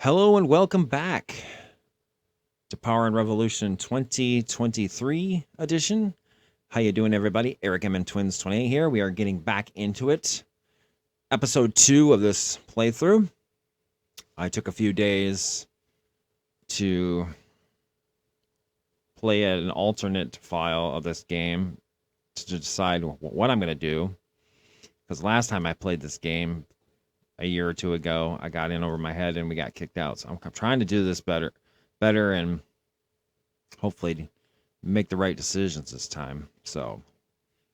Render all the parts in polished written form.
Hello and welcome back to Power and Revolution 2023 edition. How you doing, everybody? Eric M and Twins 28 here. We are getting back into it. Episode 2 of this playthrough. I took a few days to play an alternate file of this game to decide what I'm going to do. Because last time I played this game a year or two ago, I got in over my head and we got kicked out. So I'm trying to do this better and hopefully make the right decisions this time. So,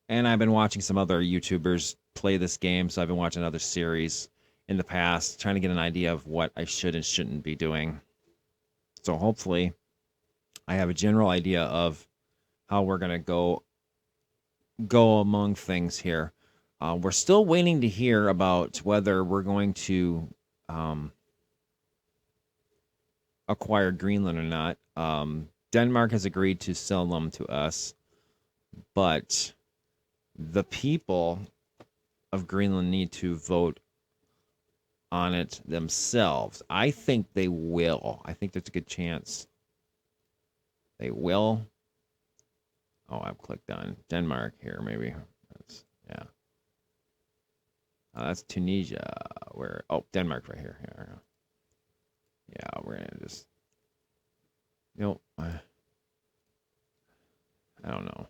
and I've been watching some other YouTubers play this game, so I've been watching other series in the past, trying to get an idea of what I should and shouldn't be doing. So hopefully I have a general idea of how we're going to go among things here. We're still waiting to hear about whether we're going to acquire Greenland or not. Denmark has agreed to sell them to us, but the people of Greenland need to vote on it themselves. I think they will. I think there's a good chance they will. Oh, I've clicked on Denmark here, maybe. Yeah. That's Tunisia. Denmark right here. Yeah, we're going to just... I don't know.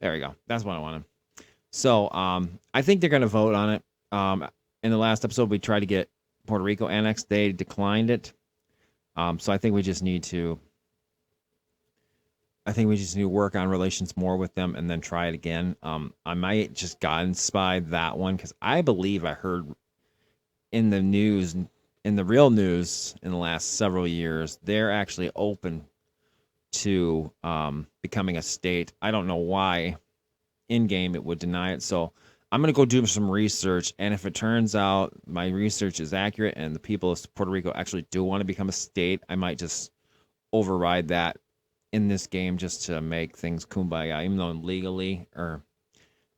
There we go. That's what I wanted. So, I think they're going to vote on it. In the last episode, we tried to get Puerto Rico annexed. They declined it. So I think we just need to work on relations more with them and then try it again. I might just guidance by that one because I believe I heard in the news, in the real news in the last several years, they're actually open to becoming a state. I don't know why in game it would deny it. So I'm going to go do some research. And if it turns out my research is accurate and the people of Puerto Rico actually do want to become a state, I might just override that in this game just to make things kumbaya, even though legally or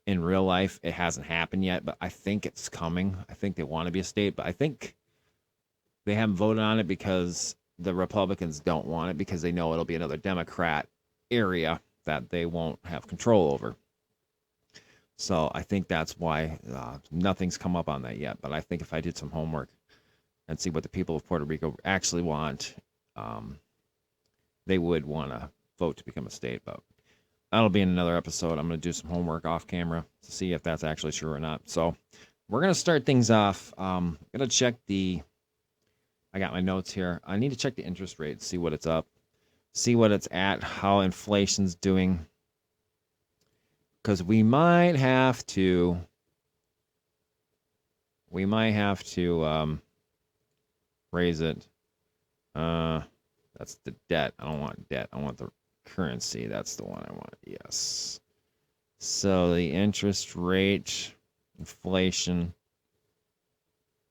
in real life it hasn't happened yet. But I think it's coming. I think they want to be a state, but I think they haven't voted on it because the Republicans don't want it because they know it'll be another Democrat area that they won't have control over. So I think that's why nothing's come up on that yet. But I think if I did some homework and see what the people of Puerto Rico actually want, they would want to vote to become a state. But that'll be in another episode. I'm going to do some homework off camera to see if that's actually true or not. So we're going to start things off. I'm going to check I got my notes here. I need to check the interest rate, see what it's up, see what it's at, how inflation's doing. Because we might have to raise it. That's the debt. I don't want debt. I want the currency. That's the one I want. Yes. So the interest rate, inflation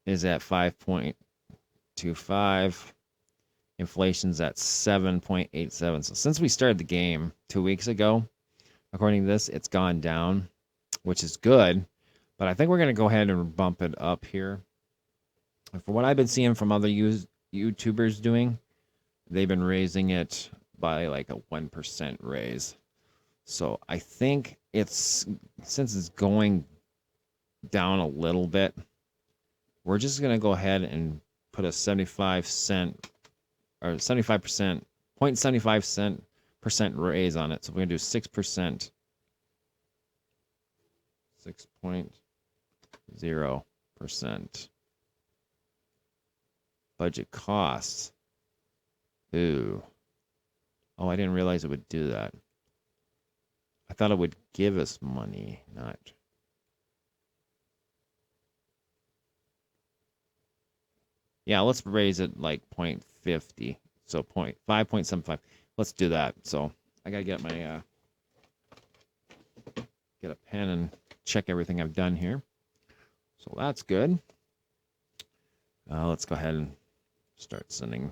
is at 5.25. Inflation's at 7.87. So since we started the game 2 weeks ago, according to this, it's gone down, which is good. But I think we're going to go ahead and bump it up here. And from what I've been seeing from other YouTubers doing, they've been raising it by like a 1% raise. So I think since it's going down a little bit, we're just going to go ahead and put a 75% or 75%, 0.75% raise on it. So we're going to do 6%. 6.0%. Budget costs. Ooh. Oh, I didn't realize it would do that. I thought it would give us money, not. Yeah, let's raise it like 0.50. So 5.75. Let's do that. So I gotta get my get a pen and check everything I've done here. So that's good. Let's go ahead and start sending.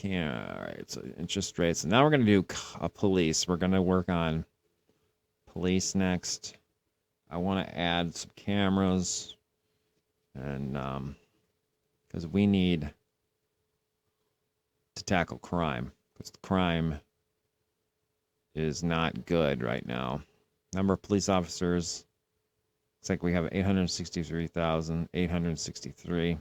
All right, so interest rates. And now we're going to do police. We're going to work on police next. I want to add some cameras and because we need to tackle crime. Because crime is not good right now. Number of police officers. It's like we have 863,863.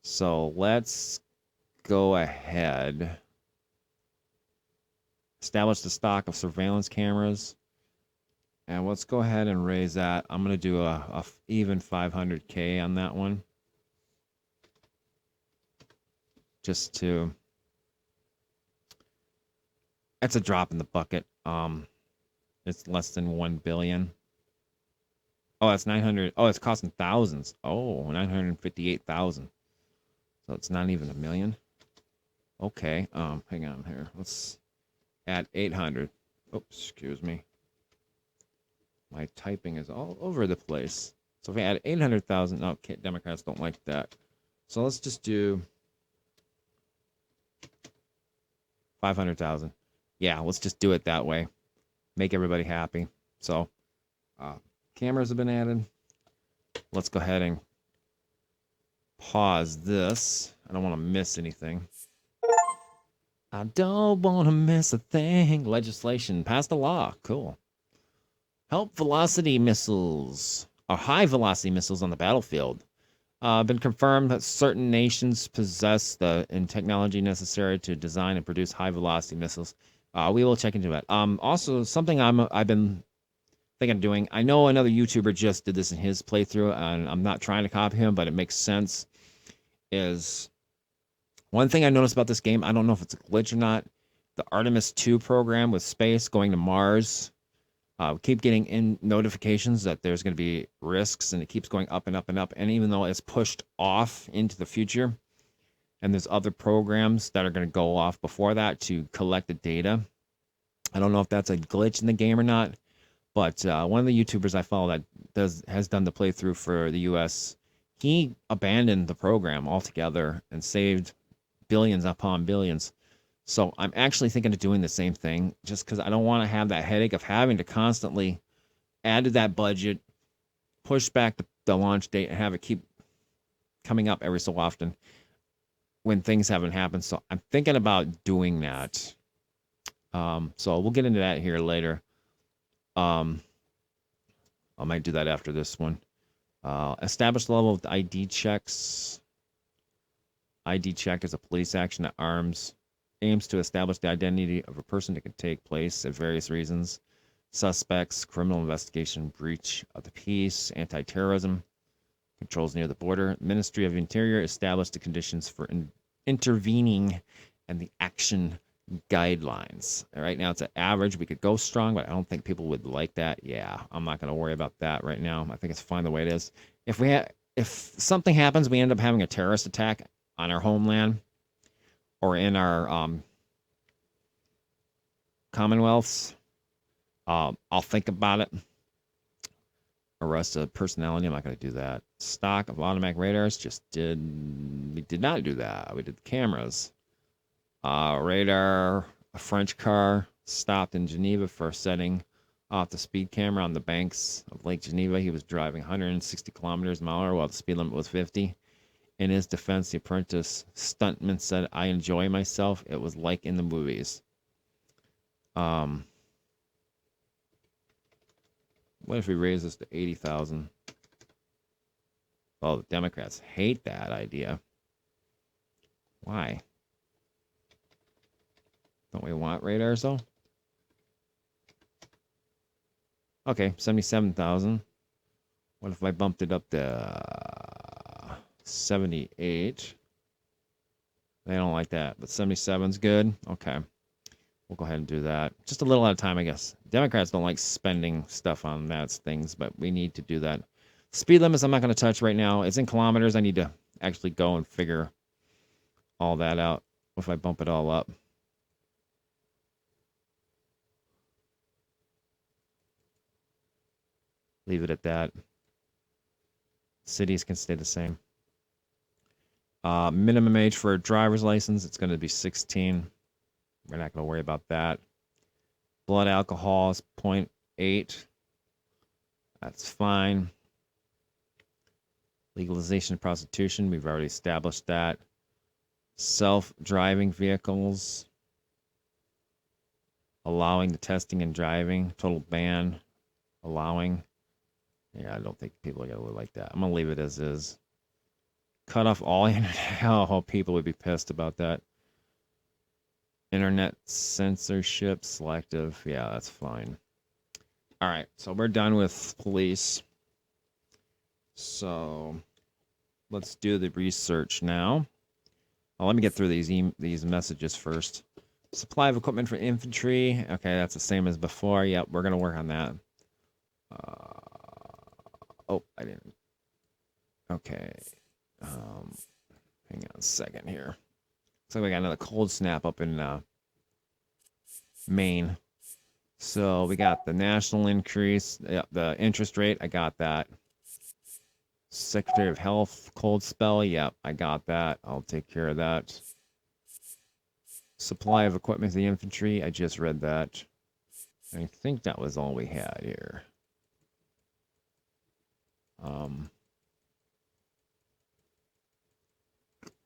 So let's go ahead. Establish the stock of surveillance cameras. And let's go ahead and raise that. I'm going to do a even 500K on that one. Just to... That's a drop in the bucket. It's less than 1 billion. Oh, that's 900. Oh, it's costing thousands. Oh, 958,000. So it's not even a million. Okay. Hang on here. Let's add 800. Oops, excuse me. My typing is all over the place. So if we add 800,000, no, Democrats don't like that. So let's just do 500,000. Yeah, let's just do it that way. Make everybody happy. So, cameras have been added. Let's go ahead and pause this. I don't want to miss anything. I don't want to miss a thing. Legislation passed a law. Cool. Help velocity missiles, or high velocity missiles on the battlefield. Been confirmed that certain nations possess the technology necessary to design and produce high velocity missiles. We will check into it. Also, something I've been thinking of doing. I know another YouTuber just did this in his playthrough, and I'm not trying to copy him, but it makes sense. Is one thing I noticed about this game. I don't know if it's a glitch or not. The Artemis 2 program with space going to Mars. We keep getting in notifications that there's going to be risks, and it keeps going up and up and up. And even though it's pushed off into the future, and there's other programs that are going to go off before that to collect the data. I don't know if that's a glitch in the game or not, but one of the YouTubers I follow that has done the playthrough for the U.S., he abandoned the program altogether and saved billions upon billions. So I'm actually thinking of doing the same thing, just because I don't want to have that headache of having to constantly add to that budget, push back the launch date, and have it keep coming up every so often when things haven't happened. So I'm thinking about doing that. So we'll get into that here later. I might do that after this one. Establish the level of ID checks. ID check is a police action at arms. Aims to establish the identity of a person that can take place at various reasons. Suspects, criminal investigation, breach of the peace, anti-terrorism, controls near the border. Ministry of Interior established the conditions for intervening and the action guidelines. Right now it's an average. We could go strong, but I don't think people would like that. Yeah, I'm not going to worry about that right now. I think it's fine the way it is. If something happens, we end up having a terrorist attack on our homeland or in our commonwealths, I'll think about it. Arrest a personality. I'm not going to do that. Stock of automatic radars. We did not do that. We did the cameras. Radar. A French car stopped in Geneva for setting off the speed camera on the banks of Lake Geneva. He was driving 160 kilometers an hour while the speed limit was 50. In his defense, the apprentice stuntman said, "I enjoy myself. It was like in the movies." What if we raise this to 80,000? Well, the Democrats hate that idea. Why? Don't we want radars, though? Okay, 77,000. What if I bumped it up to 78? They don't like that, but 77's good. Okay. We'll go ahead and do that. Just a little at a time, I guess. Democrats don't like spending stuff on that things, but we need to do that. Speed limits I'm not going to touch right now. It's in kilometers. I need to actually go and figure all that out if I bump it all up. Leave it at that. Cities can stay the same. Minimum age for a driver's license, it's going to be 16. We're not going to worry about that. Blood alcohol is 0.8. That's fine. Legalization of prostitution, we've already established that. Self-driving vehicles, allowing the testing and driving, total ban, allowing. Yeah, I don't think people are going to like that. I'm going to leave it as is. Cut off all internet. Oh, people would be pissed about that. Internet censorship, selective. Yeah, that's fine. All right, so we're done with police. So let's do the research now. Well, let me get through these messages first. Supply of equipment for infantry. Okay, that's the same as before. Yep, we're going to work on that. Oh, I didn't. Okay. Hang on a second here. So we got another cold snap up in Maine. So we got the national increase, the interest rate. I got that. Secretary of Health cold spell. Yep, I got that. I'll take care of that. Supply of equipment to the infantry. I just read that. I think that was all we had here.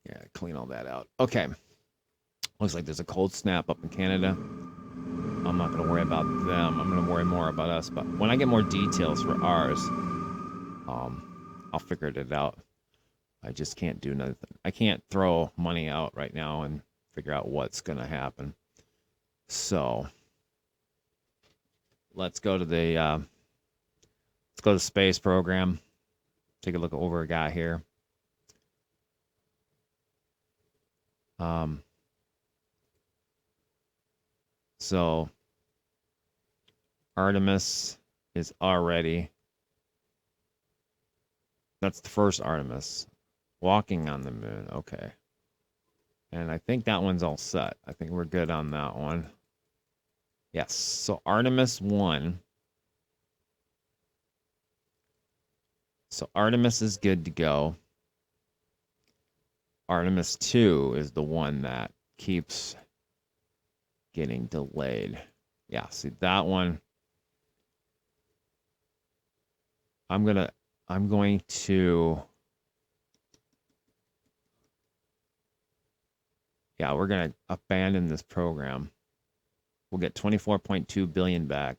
Yeah, clean all that out. Okay. Looks like there's a cold snap up in Canada. I'm not going to worry about them. I'm going to worry more about us. But when I get more details for ours, I'll figure it out. I just can't do nothing. I can't throw money out right now and figure out what's going to happen. So let's go to the space program. Take a look at what we got here. So Artemis is already. That's the first Artemis. Walking on the moon. Okay. And I think that one's all set. I think we're good on that one. Yes. So Artemis 1. So Artemis is good to go. Artemis 2 is the one that keeps getting delayed. Yeah, see that one. I'm going to yeah, we're going to abandon this program. We'll get 24.2 billion back.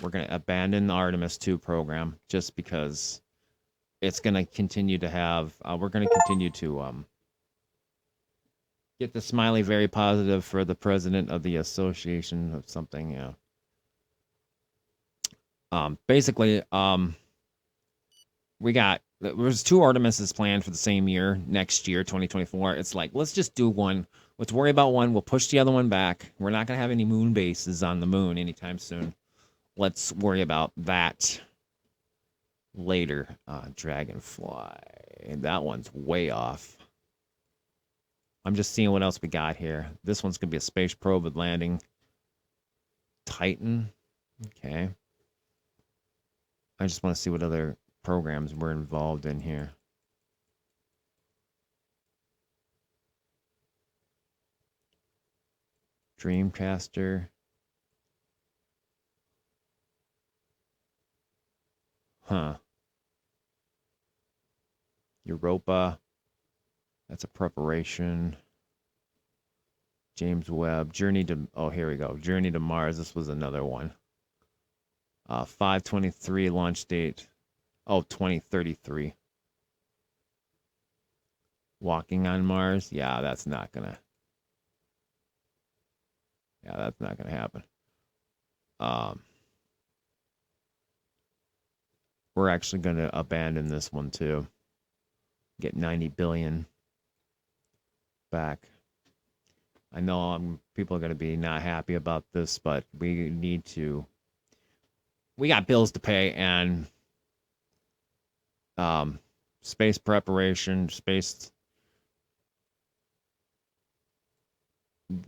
We're going to abandon the Artemis 2 program just because it's going to continue to have we're going to continue to get the smiley very positive for the president of the association of something, yeah. Basically, there's 2 Artemises planned for the same year, next year, 2024. It's like, let's just do one. Let's worry about one. We'll push the other one back. We're not going to have any moon bases on the moon anytime soon. Let's worry about that later. Dragonfly. That one's way off. I'm just seeing what else we got here. This one's going to be a space probe with landing. Titan. Okay. I just want to see what other programs we're involved in here. Dreamcaster. Huh. Europa. That's a preparation. James Webb. Journey to... Oh, here we go. Journey to Mars. This was another one. 5/23 launch date. Oh, 2033. Walking on Mars. Yeah, that's not gonna happen. We're actually gonna abandon this one too. Get 90 billion back. I know people are gonna be not happy about this, but we got bills to pay, and space preparation,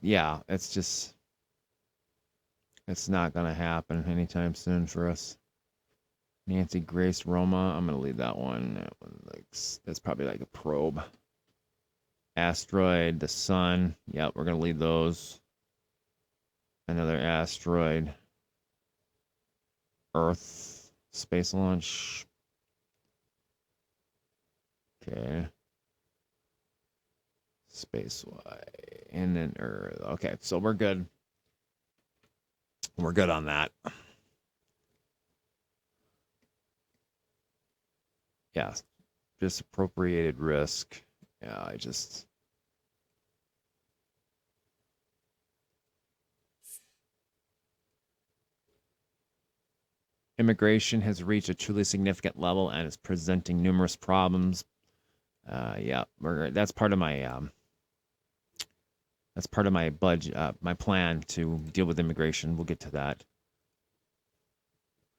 yeah, it's not gonna happen anytime soon for us. Nancy Grace Roma, I'm gonna leave that one. That's probably like a probe. Asteroid, the sun. Yep, we're gonna leave those. Another asteroid. Earth, space launch. Okay. Space Y. And then Earth. Okay, so we're good. We're good on that. Yeah. Disappropriated risk. Yeah, I just. Immigration has reached a truly significant level and is presenting numerous problems. Yeah, that's part of my budget, my plan to deal with immigration. We'll get to that.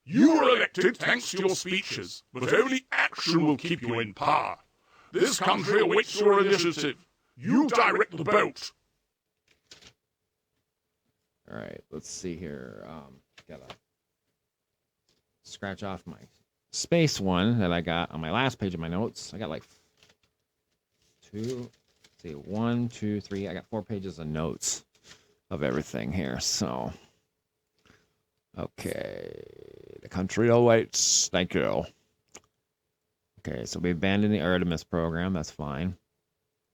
You were elected thanks to your speeches, but only action will keep you in power. This country awaits your initiative. You direct the boat. All right, let's see here. Gotta scratch off my space one that I got on my last page of my notes. I got like one, two, three. I got 4 pages of notes of everything here. So, okay, the country awaits. Thank you. Okay, so we abandoned the Artemis program. That's fine.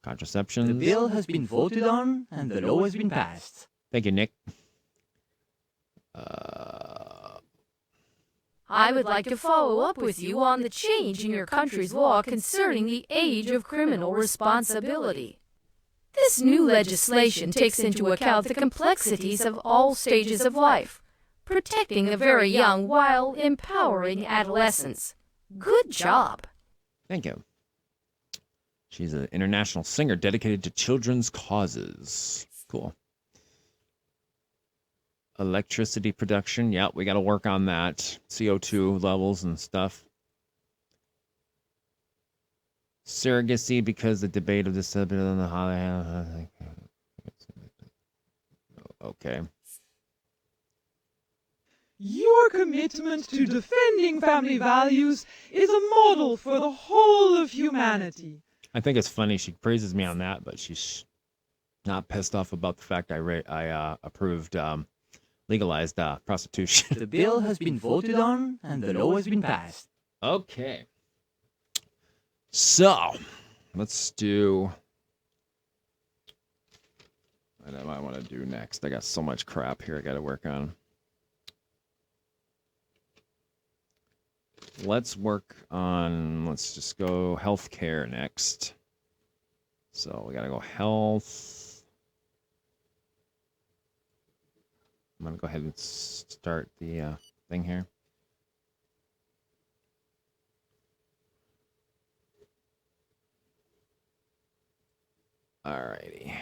Contraception. The bill has been voted on and the law has been passed. Thank you, Nick. I would like to follow up with you on the change in your country's law concerning the age of criminal responsibility. This new legislation takes into account the complexities of all stages of life, protecting the very young while empowering adolescents. Good job. Thank you. She's an international singer dedicated to children's causes. Cool. Electricity production. Yep, we got to work on that. CO2 levels and stuff. Surrogacy, because the debate of disability on the holiday. Okay. Your commitment to defending family values is a model for the whole of humanity. I think it's funny she praises me on that, but she's not pissed off about the fact I approved legalized prostitution. The bill has been voted on and the law has been passed. Okay. So, let's do what do I want to do next? I got so much crap here I got to work on. Let's just go healthcare next. So we got to go health. I'm going to go ahead and start the thing here. Alrighty.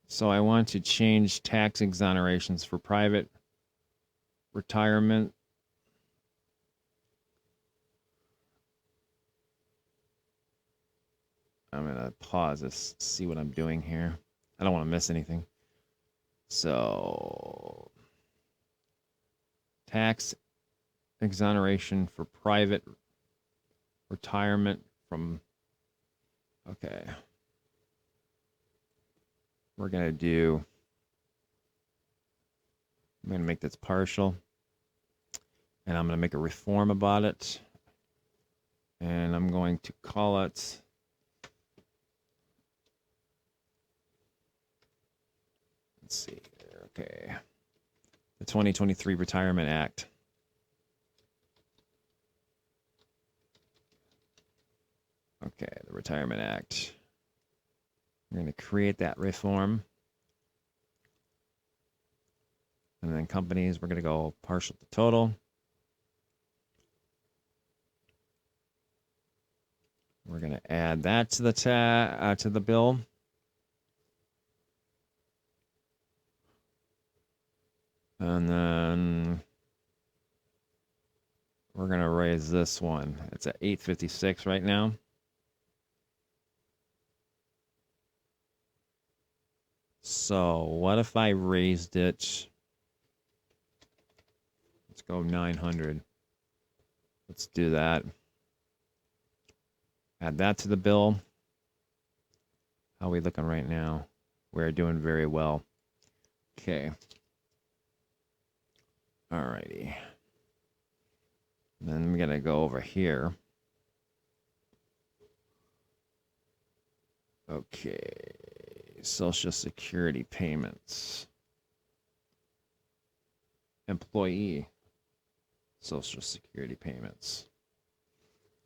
So I want to change tax exonerations for private retirement. I'm going to pause this, see what I'm doing here. I don't want to miss anything. So, tax exoneration for private retirement from, okay. I'm going to make this partial. And I'm going to make a reform about it. And I'm going to call it let's see here. Okay. The 2023 Retirement Act. Okay, the Retirement Act. We're going to create that reform. And then companies, we're going to go partial to total. We're going to add that to the bill. And then we're going to raise this one. It's at 856 right now. So what if I raised it? Let's go 900. Let's do that. Add that to the bill. How are we looking right now? We're doing very well. Okay. Alrighty. Then we're going to go over here. Okay. Social Security payments. Employee Social Security payments.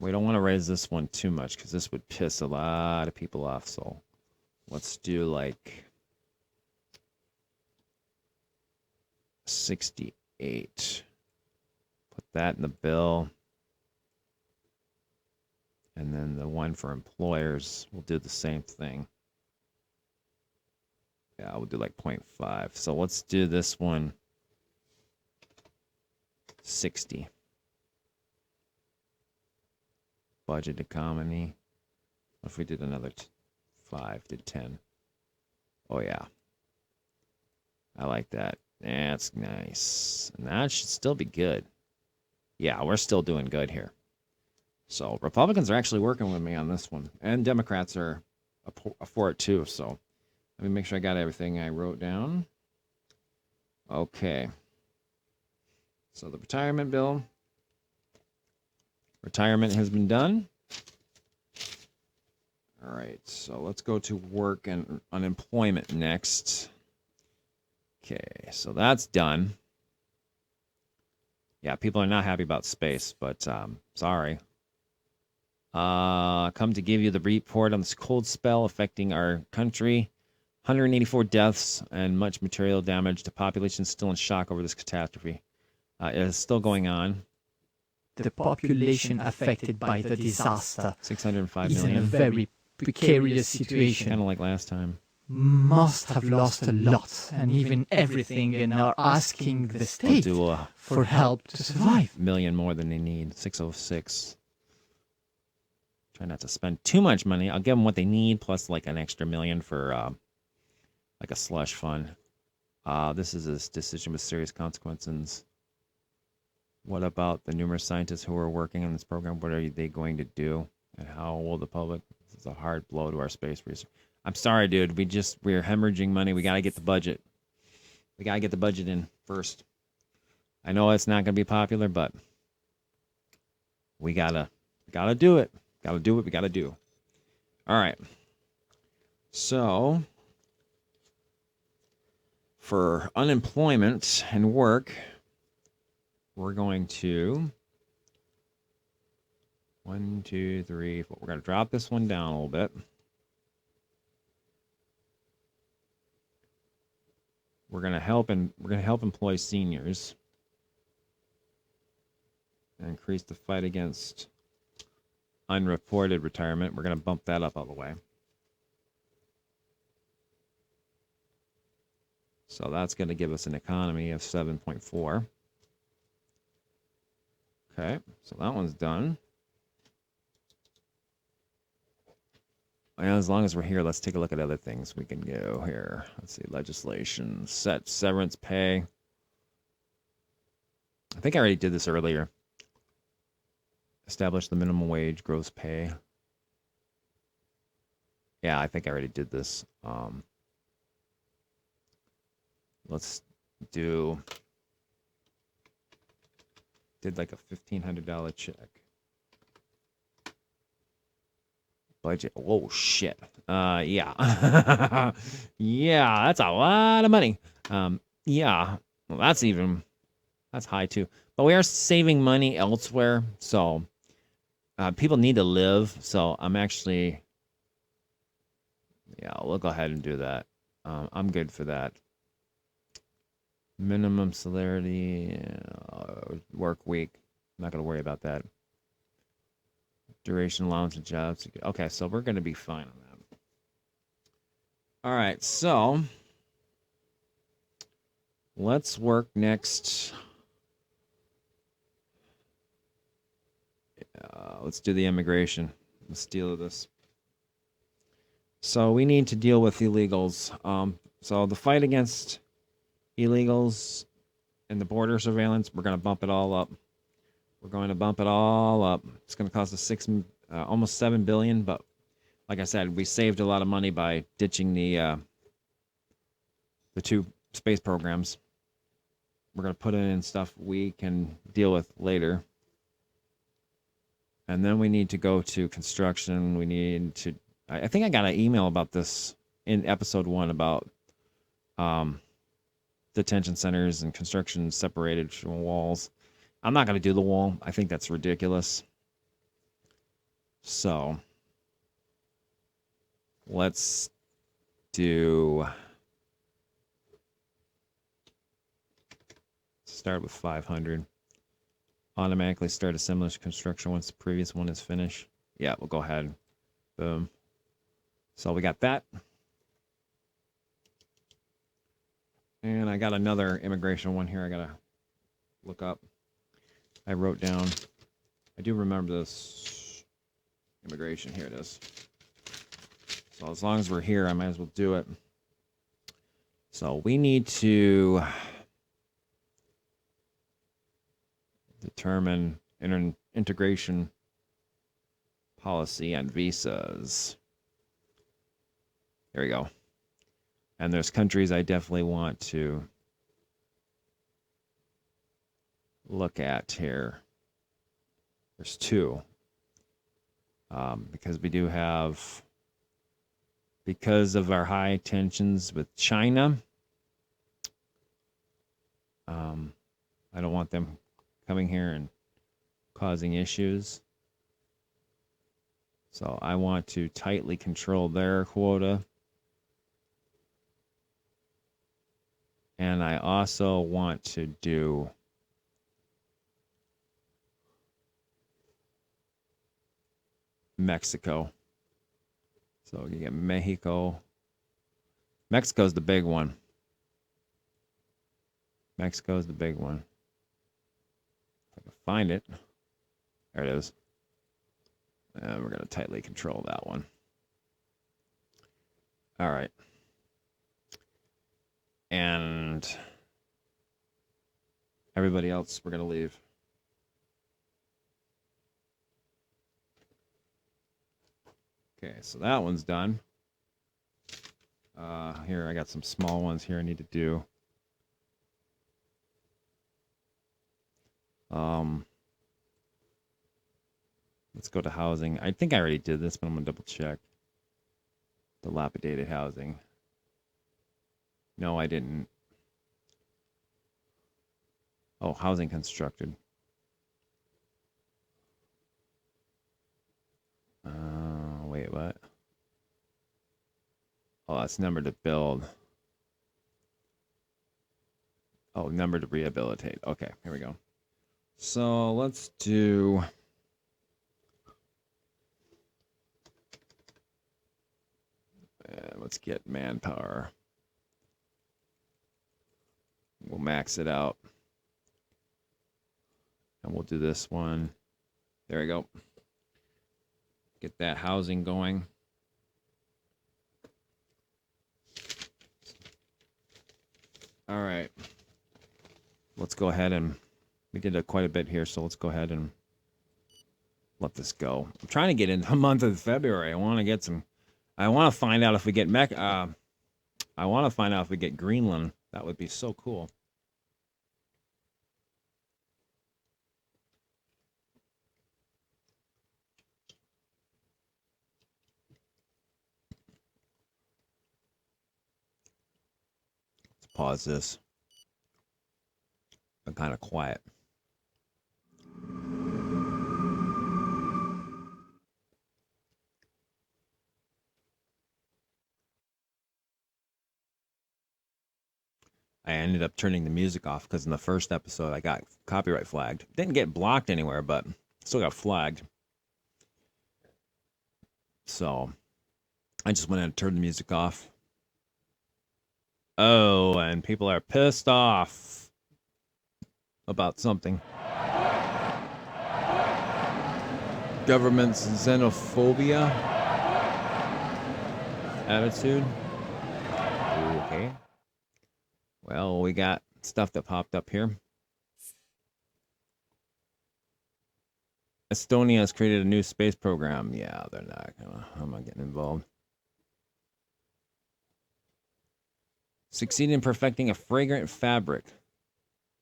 We don't want to raise this one too much because this would piss a lot of people off. So let's do like 68. Put that in the bill. And then the one for employers, we'll do the same thing. Yeah, we'll do like 0.5. So let's do this one 60. Budget economy. What if we did another 5 to 10? Oh, yeah. I like that. That's nice. And that should still be good. Yeah, we're still doing good here. So Republicans are actually working with me on this one. And Democrats are for it too. So let me make sure I got everything I wrote down. Okay. So the retirement bill. Retirement has been done. All right. So let's go to work and unemployment next. Okay. So that's done. Yeah, people are not happy about space, but sorry. Come to give you the report on this cold spell affecting our country. 184 deaths and much material damage. The population is still in shock over this catastrophe. It is still going on. The population affected by the disaster 605 is in a million. very precarious situation. Kind of like last time. Must have lost a lot and even everything and are asking the We'll state do a for help to survive. million more than they need. 606. Try not to spend too much money. I'll give them what they need, plus like an extra million for like a slush fund. This is a decision with serious consequences. What about the numerous scientists who are working on this program? What are they going to do? And how will the public? This is a hard blow to our space research. I'm sorry, dude. We're hemorrhaging money. We got to get the budget. We got to get the budget in first. I know it's not going to be popular, but we gotta do it. Gotta do what we gotta do. All right. So, for unemployment and work, we're going to 1, 2, 3, 4. We're going to drop this one down a little bit. We're going to help employ seniors. And increase the fight against unreported retirement. We're going to bump that up all the way. So that's going to give us an economy of 7.4. Okay, so that one's done. And as long as we're here, let's take a look at other things we can go here. Let's see, legislation, set severance pay. I think I already did this earlier. Establish the minimum wage, gross pay. Yeah, I think I already did this. Let's do... Did like a $1,500 check. Budget. Whoa, shit. Yeah. Yeah, that's a lot of money. Yeah. Well, that's high too. But we are saving money elsewhere, so people need to live. So I'm actually, yeah, we'll go ahead and do that. I'm good for that. Minimum salary, work week. I'm not going to worry about that. Duration allowance and jobs. Okay, so we're going to be fine on that. All right, so let's work next. Let's do the immigration. Let's deal with this. So we need to deal with illegals. So the fight against illegals and the border surveillance, we're going to bump it all up. We're going to bump it all up. It's going to cost us almost $7 billion, but like I said, we saved a lot of money by ditching the 2 space programs. We're going to put it in stuff we can deal with later. And then we need to go to construction. We need to I think I got an email about this in episode 1 about detention centers and construction separated from walls. I'm not going to do the wall. I think that's ridiculous. So let's start with 500. Automatically start a similar construction once the previous one is finished. Yeah, we'll go ahead. Boom. So we got that. And I got another immigration one here I got to look up. I wrote down. I do remember this immigration. Here it is. So as long as we're here, I might as well do it. So we need to determine integration policy on visas. There we go. And there's countries I definitely want to look at here. There's 2. Because we do have, because of our high tensions with China, I don't want them coming here and causing issues. So I want to tightly control their quota. And I also want to do Mexico. So you get Mexico. Mexico's the big one. Mexico's the big one. If I can find it. There it is. And we're going to tightly control that one. All right. And everybody else, we're going to leave. Okay, so that one's done. Here, I got some small ones here I need to do. Let's go to housing. I think I already did this, but I'm going to double check. Dilapidated housing. No, I didn't. Oh, housing constructed. Wait, what? Oh, that's number to build. Oh, number to rehabilitate. Okay, here we go. So let's do... let's get manpower. We'll max it out. And we'll do this one. There we go. Get that housing going. All right. Let's go ahead and... We did quite a bit here, so let's go ahead and let this go. I'm trying to get into the month of February. I want to get some... I want to find out if we get I want to find out if we get Greenland. That would be so cool. Let's pause this. Been kind of quiet. I ended up turning the music off because in the first episode I got copyright flagged. Didn't get blocked anywhere, but still got flagged. So I just went and turned the music off. Oh, and people are pissed off about something. Government's xenophobia attitude. Okay. Well, we got stuff that popped up here. Estonia has created a new space program. Yeah, they're not gonna. I'm not getting involved. Succeed in perfecting a fragrant fabric.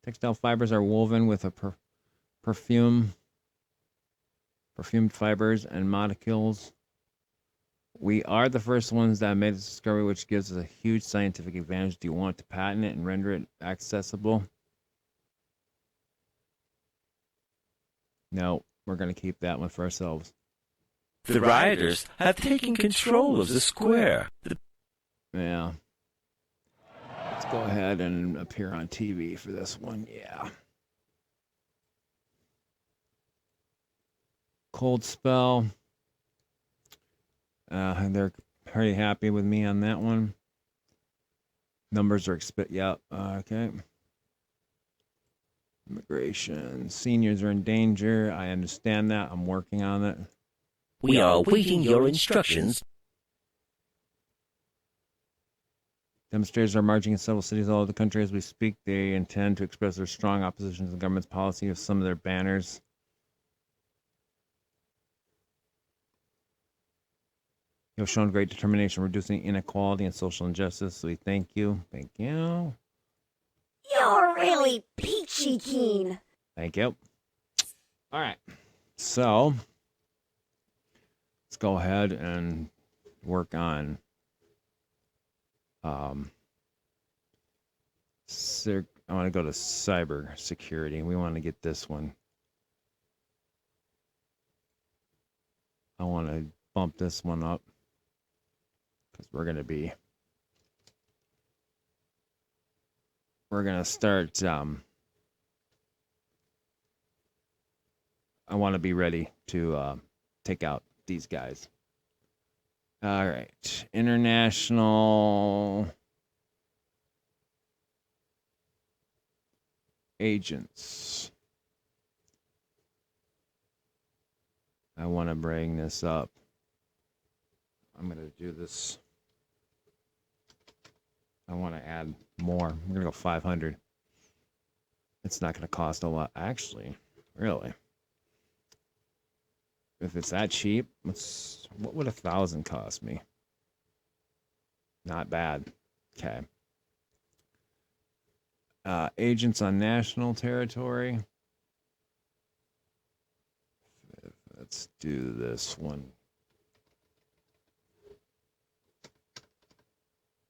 Textile fibers are woven with a perfumed fibers and molecules We are the first ones that made this discovery, which gives us a huge scientific advantage. Do you want to patent it and render it accessible? No, we're going to keep that one for ourselves. The rioters have taken control of the square. Yeah. Let's go ahead and appear on TV for this one. Yeah. Cold spell. They're pretty happy with me on that one. Numbers are yep. Okay. Immigration. Seniors are in danger. I understand that. I'm working on it. We are awaiting your instructions. Demonstrators are marching in several cities all over the country as we speak. They intend to express their strong opposition to the government's policy of some of their banners. You have shown great determination reducing inequality and social injustice. So we thank you. Thank you. You're really peachy keen. Thank you. All right. So let's go ahead and work on I want to go to cyber security. We want to get this one. I want to bump this one up because we're going to start I want to be ready to take out these guys. All right. International agents. I want to bring this up. I'm going to do this. I want to add more. I'm going to go 500. It's not going to cost a lot. Actually, really. If it's that cheap, what would 1,000 cost me? Not bad. Okay. Agents on national territory. Let's do this one.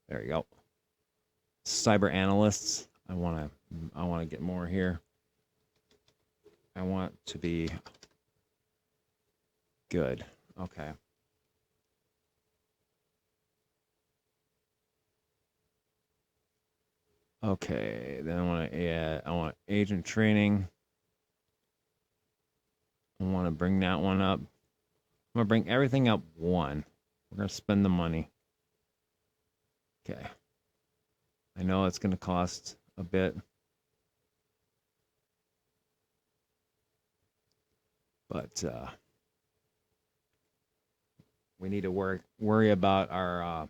There you go. Cyber analysts. I want to get more here. I want to be good. Okay. Okay, then I want agent training. I want to bring that one up. I'm going to bring everything up one. We're going to spend the money. Okay. I know it's going to cost a bit. But we need to worry about our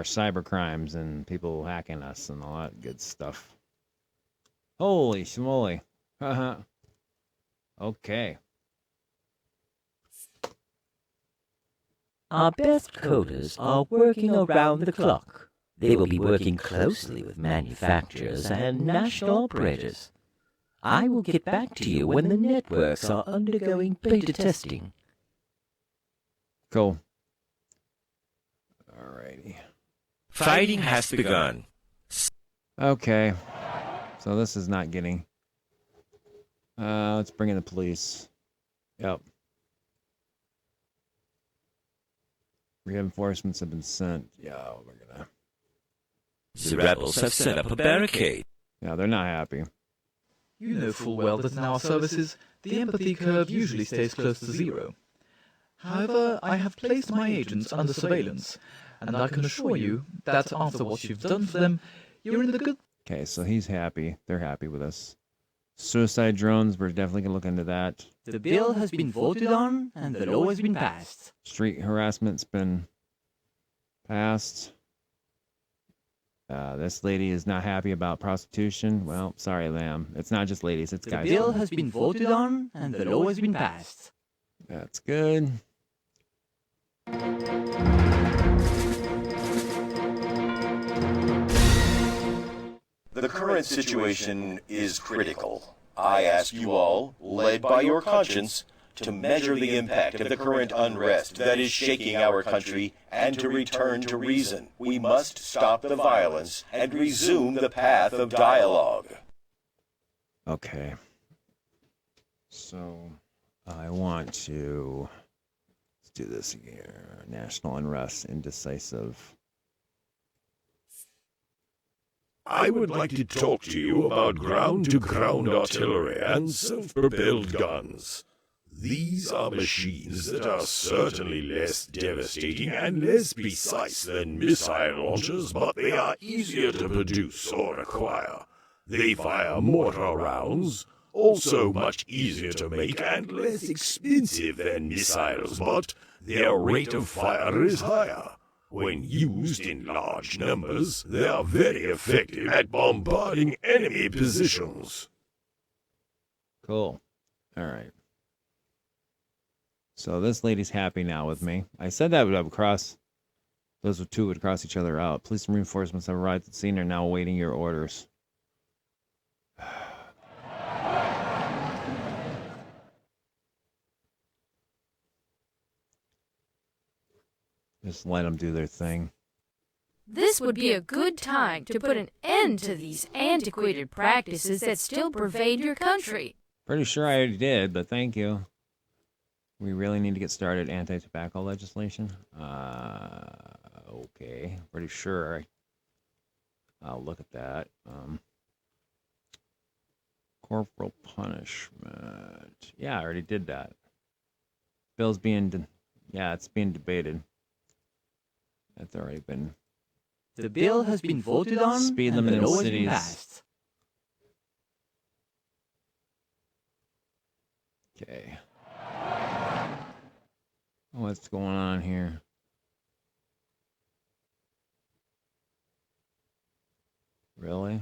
cyber crimes and people hacking us and all that good stuff. Holy schmoly. Okay. Our best coders are working around the clock. They will be working closely with manufacturers and national operators. I will get back to you when the networks are undergoing beta testing. Cool. Alrighty. Fighting has begun. Okay. So this is not getting. Let's bring in the police. Yep. Reinforcements have been sent. Yeah, we're gonna. The rebels have set up a barricade. Yeah, they're not happy. You know full well that in our services, the empathy curve usually stays close to zero. However, I have placed my agents under surveillance, and I can assure you that after what you've done for them, you're in the good... Okay, so he's happy. They're happy with us. Suicide drones, we're definitely going to look into that. The bill has been voted on, and the law has been passed. Street harassment's been passed. This lady is not happy about prostitution. Well, sorry, lamb. It's not just ladies, it's guys. The bill has been voted on, and the law has been passed. That's good. The current situation is critical. I ask you all, led by your conscience, to measure the impact of the current unrest that is shaking our country and to return to reason. We must stop the violence and resume the path of dialogue. Okay. So, I want to... Let's do this here. National unrest, indecisive. I would like to talk to you about ground-to-ground artillery and self-propelled guns. These are machines that are certainly less devastating and less precise than missile launchers, but they are easier to produce or acquire. They fire mortar rounds, also much easier to make and less expensive than missiles, but their rate of fire is higher. When used in large numbers, they are very effective at bombarding enemy positions. Cool. All right. So this lady's happy now with me. I said that would cross. Those two would cross each other out. Police and reinforcements have arrived at the scene and are now awaiting your orders. Just let them do their thing. This would be a good time to put an end to these antiquated practices that still pervade your country. Pretty sure I already did, but thank you. We really need to get started anti-tobacco legislation. Okay. Pretty sure I'll look at that. Corporal punishment. Yeah, I already did that. Bill's being... it's being debated. That's already been... The bill has been voted on, Speed and limit the in law has been cities. passed. Okay. What's going on here? Really?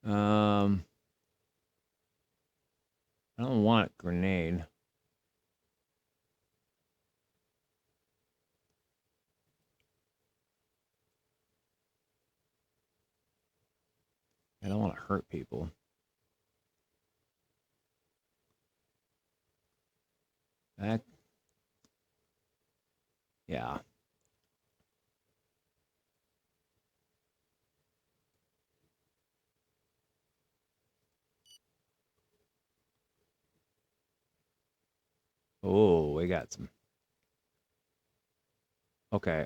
I don't want a grenade. I don't want to hurt people. Yeah. Oh, we got some. Okay,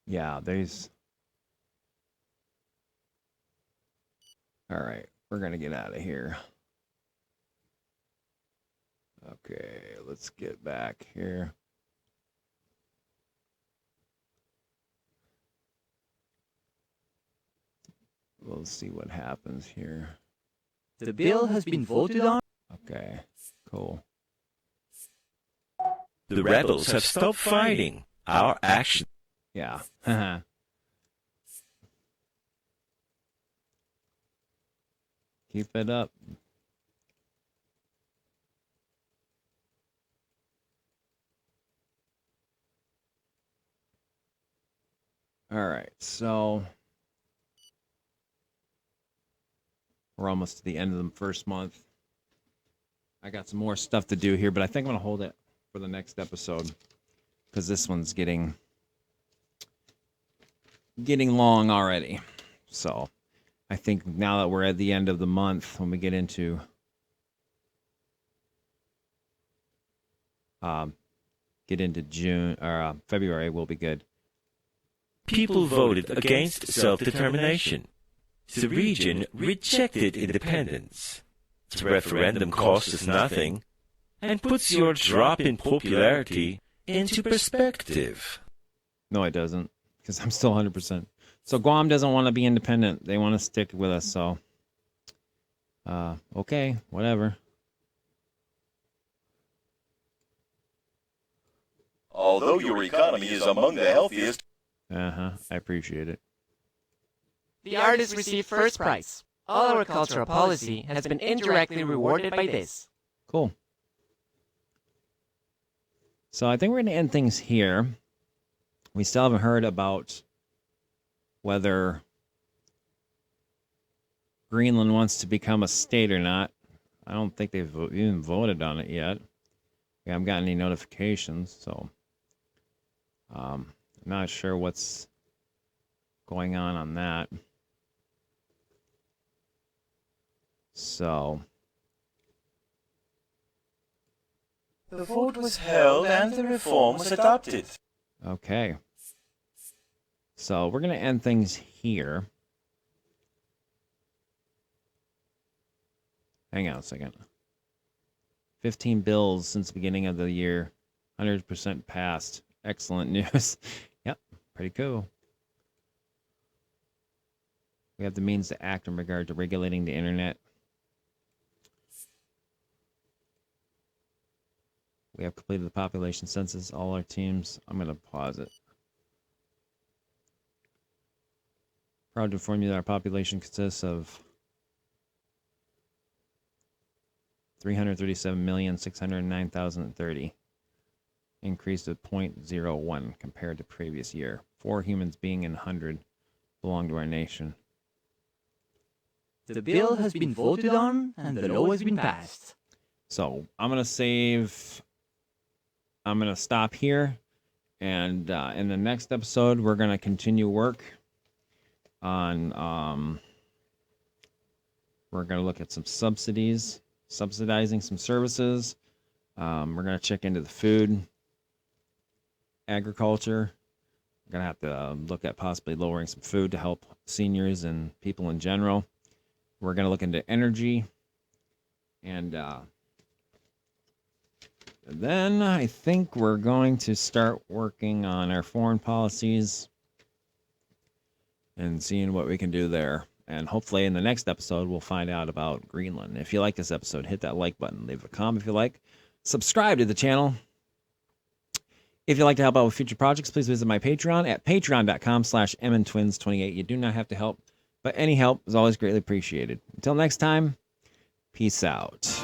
yeah, there's... All right, we're gonna get out of here. Okay, let's get back here. We'll see what happens here. The bill has been voted on. Okay, cool. The rebels have stopped fighting. Our action. Yeah. Keep it up. All right, so we're almost to the end of the first month. I got some more stuff to do here, but I think I'm going to hold it for the next episode because this one's getting long already. So I think now that we're at the end of the month, when we get into June or February, we'll be good. People voted against self-determination. The region rejected independence. The referendum cost us nothing and puts your drop in popularity into perspective. No, it doesn't, because I'm still 100%. So Guam doesn't want to be independent. They want to stick with us, so Okay, whatever. Although your economy is among the healthiest, I appreciate it. The artist received first prize. All our cultural policy has been indirectly rewarded by this. Cool. So I think we're going to end things here. We still haven't heard about whether Greenland wants to become a state or not. I don't think they've even voted on it yet. We haven't gotten any notifications, so I'm not sure what's going on that. So the vote was held and the reform was adopted. Okay. So we're going to end things here. Hang on a second. 15 bills since the beginning of the year. 100% passed. Excellent news. Yep, pretty cool. We have the means to act in regard to regulating the internet. We have completed the population census. All our teams. I'm going to pause it. Proud to inform you that our population consists of 337,609,030, increased to 0.01 compared to previous year. 4 humans being in 100 belong to our nation. The bill has been voted on, and the law has been passed. So I'm going to stop here, and in the next episode, we're going to continue work on, we're going to look at some subsidizing some services. We're going to check into the food, agriculture. We're going to have to look at possibly lowering some food to help seniors and people in general. We're going to look into energy. And then I think we're going to start working on our foreign policies and seeing what we can do there. And hopefully in the next episode, we'll find out about Greenland. If you like this episode, hit that like button. Leave a comment if you like. Subscribe to the channel. If you'd like to help out with future projects, please visit my Patreon at patreon.com/mntwins28. You do not have to help, but any help is always greatly appreciated. Until next time, peace out.